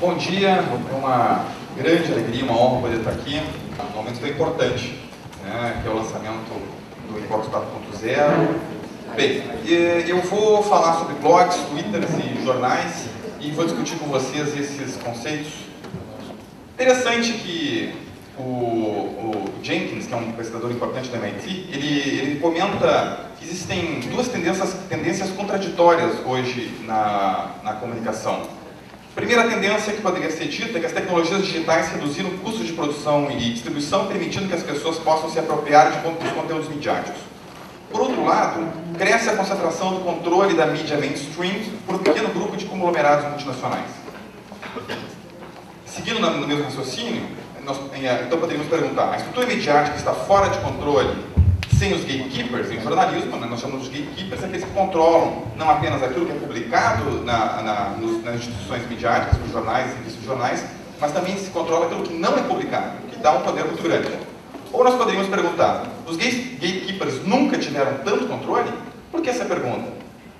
Bom dia, é uma grande alegria, uma honra poder estar aqui num momento tão importante, né, que é o lançamento do Inbox 4.0. Bem, eu vou falar sobre blogs, twitters e jornais e vou discutir com vocês esses conceitos. Interessante que o Jenkins, que é um pesquisador importante da MIT, ele comenta que existem duas tendências contraditórias hoje na comunicação. A primeira tendência que poderia ser dita é que as tecnologias digitais reduziram o custo de produção e distribuição, permitindo que as pessoas possam se apropriar dos conteúdos midiáticos. Por outro lado, cresce a concentração do controle da mídia mainstream por um pequeno grupo de conglomerados multinacionais. Seguindo no mesmo raciocínio, então poderíamos perguntar, a estrutura midiática está fora de controle sem os gatekeepers em jornalismo, né? Nós chamamos de gatekeepers aqueles que controlam não apenas aquilo que é publicado nas instituições midiáticas, nos jornais e revistas de jornais, mas também se controla aquilo que não é publicado, que dá um poder muito grande. Ou nós poderíamos perguntar, os gatekeepers nunca tiveram tanto controle? Por que essa pergunta?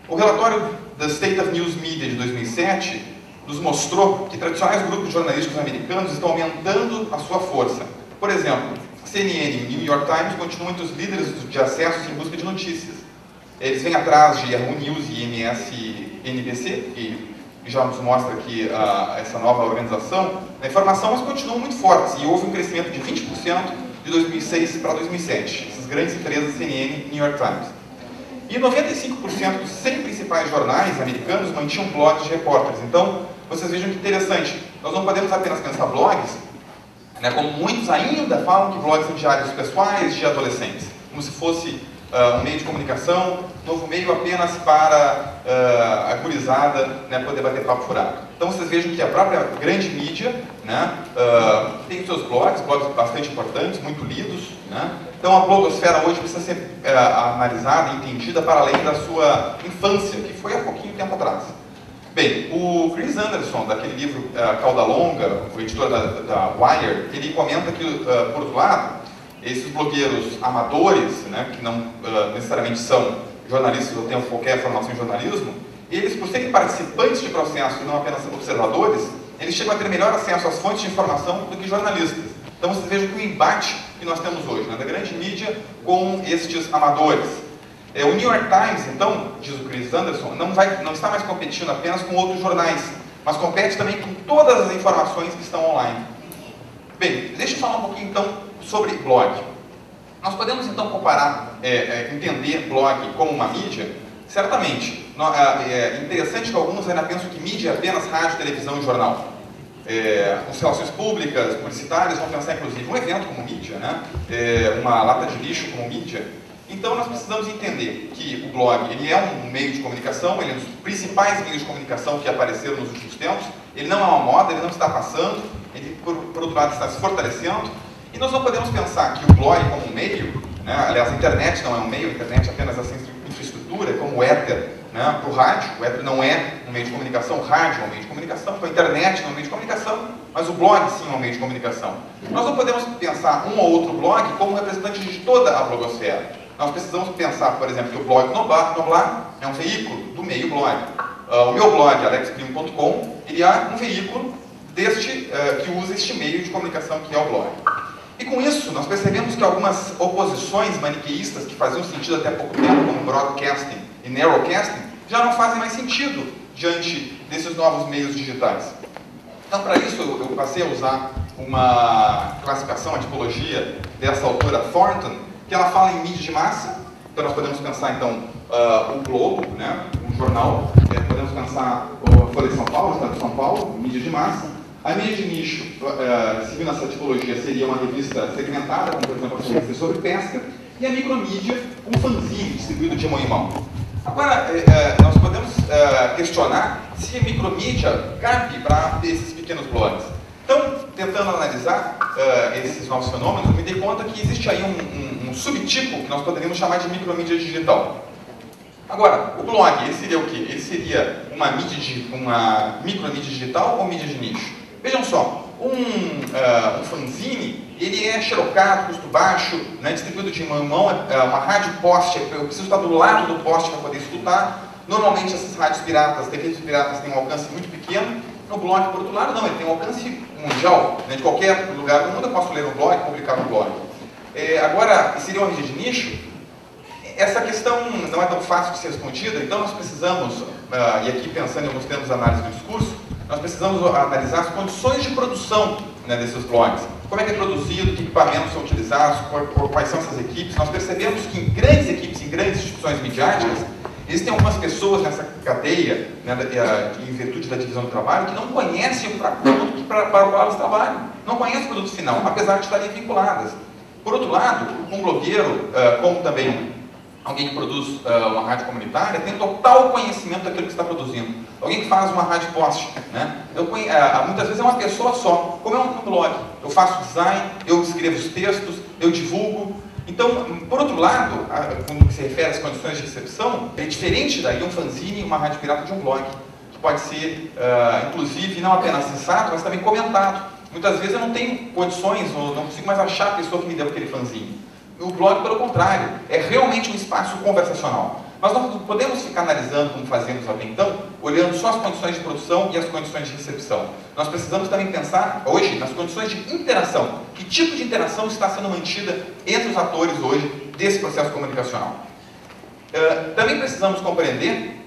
O relatório da State of News Media de 2007 nos mostrou que tradicionais grupos jornalísticos americanos estão aumentando a sua força. Por exemplo, CNN e New York Times continuam entre os líderes de acessos em busca de notícias. Eles vêm atrás de Yahoo News e MSNBC, que já nos mostra aqui essa nova organização da informação, mas continuam muito fortes. E houve um crescimento de 20% de 2006 para 2007. Essas grandes empresas, CNN e New York Times. E 95% dos 100 principais jornais americanos mantinham blogs de repórteres. Então, vocês vejam que interessante. Nós não podemos apenas pensar blogs, né, como muitos ainda falam que blogs são diários pessoais de adolescentes, como se fosse um meio de comunicação, novo meio apenas para a gurizada, né, poder bater papo furado. Então vocês vejam que a própria grande mídia, né, tem os seus blogs bastante importantes, muito lidos, né? Então a blogosfera hoje precisa ser analisada e entendida para além da sua infância, que foi há pouquinho tempo atrás. Bem, o Chris Anderson, daquele livro Cauda Longa, o editor da Wired, ele comenta que, por outro lado, esses blogueiros amadores, né, que não necessariamente são jornalistas ou têm qualquer formação em jornalismo, eles, por serem participantes de processos e não apenas observadores, eles chegam a ter melhor acesso às fontes de informação do que jornalistas. Então vocês vejam que o embate que nós temos hoje, né, da grande mídia com estes amadores. O New York Times, então, diz o Chris Anderson, não está mais competindo apenas com outros jornais, mas compete também com todas as informações que estão online. Bem, deixa eu falar um pouquinho então sobre blog. Nós podemos então comparar, entender blog como uma mídia? Certamente. É interessante que alguns ainda pensam que mídia é apenas rádio, televisão e jornal. As relações públicas, publicitárias, vão pensar inclusive um evento como mídia, né? Uma lata de lixo como mídia. Então nós precisamos entender que o blog ele é um meio de comunicação, ele é um dos principais meios de comunicação que apareceram nos últimos tempos, ele não é uma moda, ele não está passando, ele por outro lado está se fortalecendo, e nós não podemos pensar que o blog como um meio, né, aliás a internet não é um meio, a internet é apenas essa infraestrutura, como o éter, né, para o rádio, o éter não é um meio de comunicação, o rádio é um meio de comunicação, então a internet não é um meio de comunicação, mas o blog sim é um meio de comunicação. Nós não podemos pensar um ou outro blog como representante de toda a blogosfera. Nós precisamos pensar, por exemplo, que o blog Noblar é um veículo do meio blog. O meu blog, alexprimo.com, ele é um veículo que usa este meio de comunicação que é o blog. E com isso, nós percebemos que algumas oposições maniqueístas que faziam sentido até pouco tempo, como broadcasting e narrowcasting, já não fazem mais sentido diante desses novos meios digitais. Então, para isso, eu passei a usar uma classificação, a tipologia dessa autora Thornton, que ela fala em mídia de massa. Então nós podemos pensar então o Globo, né, um jornal, podemos pensar a Folha de São Paulo, o Estado de São Paulo, mídia de massa. A mídia de nicho, seguindo essa tipologia, seria uma revista segmentada, como por exemplo a revista sobre pesca, e a micromídia, um fanzine distribuído de mão em mão. Agora, nós podemos questionar se a micromídia cabe para esses pequenos blogs. Então, tentando analisar esses novos fenômenos, eu me dei conta que existe aí um subtipo que nós poderíamos chamar de micromídia digital. Agora, o blog, ele seria o quê? Ele seria uma micromídia digital ou mídia de nicho? Vejam só, um fanzine, ele é xerocado, custo baixo, né, distribuído de mão em mão, uma rádio poste, eu preciso estar do lado do poste para poder escutar. Normalmente essas rádios piratas, TVs piratas têm um alcance muito pequeno, O blog, por outro lado, não, ele tem um alcance mundial, né? De qualquer lugar do mundo eu posso ler um blog, publicar um blog. Agora, seria uma mídia de nicho? Essa questão não é tão fácil de ser respondida, então nós precisamos, e aqui pensando em alguns termos de análise do discurso, nós precisamos analisar as condições de produção, né, desses blogs. Como é que é produzido, que equipamentos são utilizados, quais são essas equipes. Nós percebemos que em grandes equipes, em grandes instituições midiáticas, existem algumas pessoas nessa cadeia, né, em virtude da divisão do trabalho, que não conhecem o produto para o qual elas trabalham, não conhecem o produto final, apesar de estarem vinculadas. Por outro lado, um blogueiro, como também alguém que produz uma rádio comunitária, tem total conhecimento daquilo que está produzindo. Alguém que faz uma rádio post, né? Muitas vezes é uma pessoa só, como é um blog. Eu faço design, eu escrevo os textos, eu divulgo. Então, por outro lado, quando se refere às condições de recepção, é diferente daí um fanzine e uma rádio pirata de um blog, que pode ser, inclusive, não apenas acessado, mas também comentado. Muitas vezes eu não tenho condições, ou não consigo mais achar a pessoa que me deu aquele fanzine. O blog, pelo contrário, é realmente um espaço conversacional. Mas nós não podemos ficar analisando, como fazemos até então, olhando só as condições de produção e as condições de recepção. Nós precisamos também pensar, hoje, nas condições de interação. Que tipo de interação está sendo mantida entre os atores hoje desse processo comunicacional? Também precisamos compreender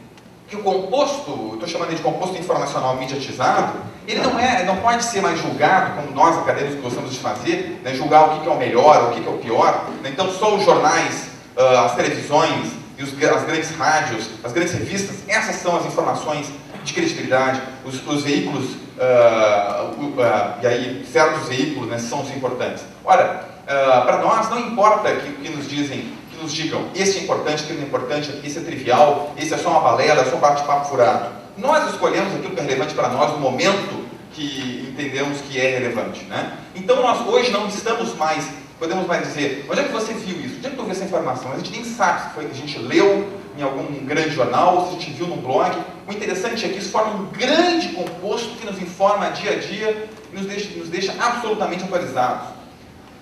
que o composto, estou chamando de composto informacional mediatizado, ele não pode ser mais julgado, como nós acadêmicos gostamos de fazer, né, julgar o que é o melhor, o que é o pior. Né? Então, só os jornais, as televisões, e as grandes rádios, as grandes revistas, essas são as informações de credibilidade, os veículos, e aí certos veículos, né, são os importantes. Ora, para nós não importa que nos digam, esse é importante, aquilo não é importante, esse é trivial, esse é só uma balela, é só um bate-papo furado. Nós escolhemos aquilo que é relevante para nós no momento que entendemos que é relevante, né? Então nós hoje não estamos mais, podemos mais dizer, onde é que você viu isso? Onde é que tu viu essa informação? A gente nem sabe se foi que a gente leu em algum grande jornal, ou se a gente viu num blog. O interessante é que isso forma um grande composto que nos informa dia a dia e nos deixa absolutamente atualizados.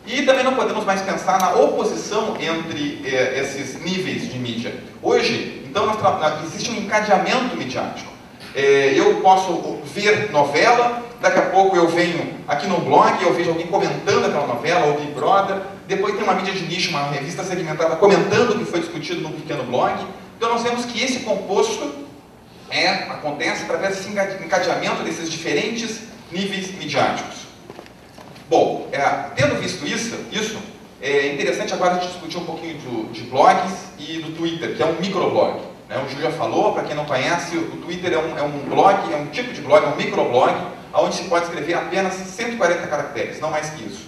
E também não podemos mais pensar na oposição entre esses níveis de mídia. Hoje, então, existe um encadeamento midiático. Eu posso ver novela, daqui a pouco eu venho aqui no blog, eu vejo alguém comentando aquela novela, ou Big Brother, depois tem uma mídia de nicho, uma revista segmentada comentando o que foi discutido num pequeno blog. Então nós vemos que esse composto acontece através desse encadeamento desses diferentes níveis midiáticos. Bom, tendo visto isso, é interessante agora a gente discutir um pouquinho de blogs e do Twitter, que é um microblog. Né? O Gil já falou, para quem não conhece, o Twitter é um blog, é um tipo de blog, é um microblog, onde se pode escrever apenas 140 caracteres, não mais que isso.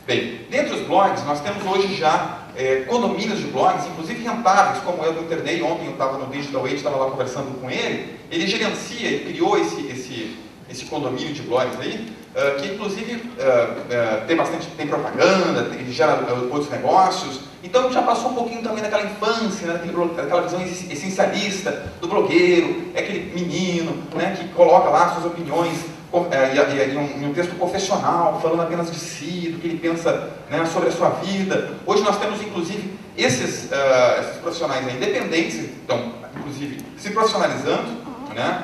Bem, dentre os blogs, nós temos hoje já condomínios de blogs, inclusive rentáveis, como eu do Internei. Ontem eu estava no Digital Age, estava lá conversando com ele. Ele gerencia e criou esse condomínio de blogs aí, que inclusive tem propaganda, gera outros negócios. Então já passou um pouquinho também daquela infância, né, daquela visão essencialista do blogueiro, é aquele menino, né, que coloca lá suas opiniões em um texto confessional, falando apenas de si, do que ele pensa, né, sobre a sua vida. Hoje nós temos inclusive esses profissionais independentes, então, inclusive, se profissionalizando, né?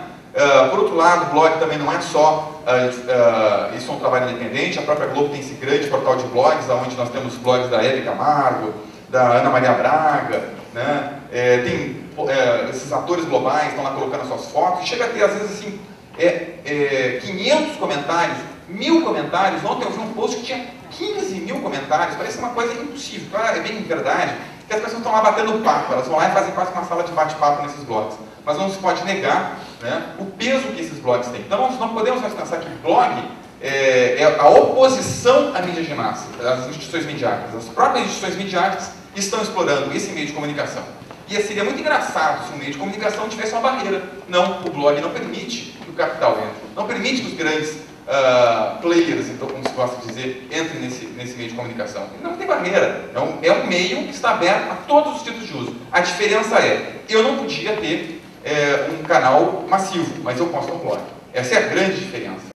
Por outro lado, o blog também não é só isso é um trabalho independente. A própria Globo tem esse grande portal de blogs, onde nós temos blogs da Hebe Camargo, da Ana Maria Braga, né? Tem esses atores globais estão lá colocando suas fotos, e chega a ter, às vezes, assim, 500 comentários, 1000 comentários. Ontem eu vi um post que tinha 15 mil comentários, parece uma coisa impossível. É bem verdade que as pessoas estão lá batendo papo, elas vão lá e fazem quase uma sala de bate-papo nesses blogs. Mas não se pode negar, né, o peso que esses blogs têm. Então nós não podemos mais pensar que blog é a oposição à mídia de massa, às instituições midiáticas. As próprias instituições midiáticas estão explorando esse meio de comunicação. E seria muito engraçado se o meio de comunicação tivesse uma barreira. Não, o blog não permite que o capital entre, não permite que os grandes players, então, como se gosta de dizer, entrem nesse meio de comunicação. Não tem barreira, é um meio que está aberto a todos os tipos de uso. A diferença eu não podia ter um canal massivo, mas eu posso ter um blog. Essa é a grande diferença.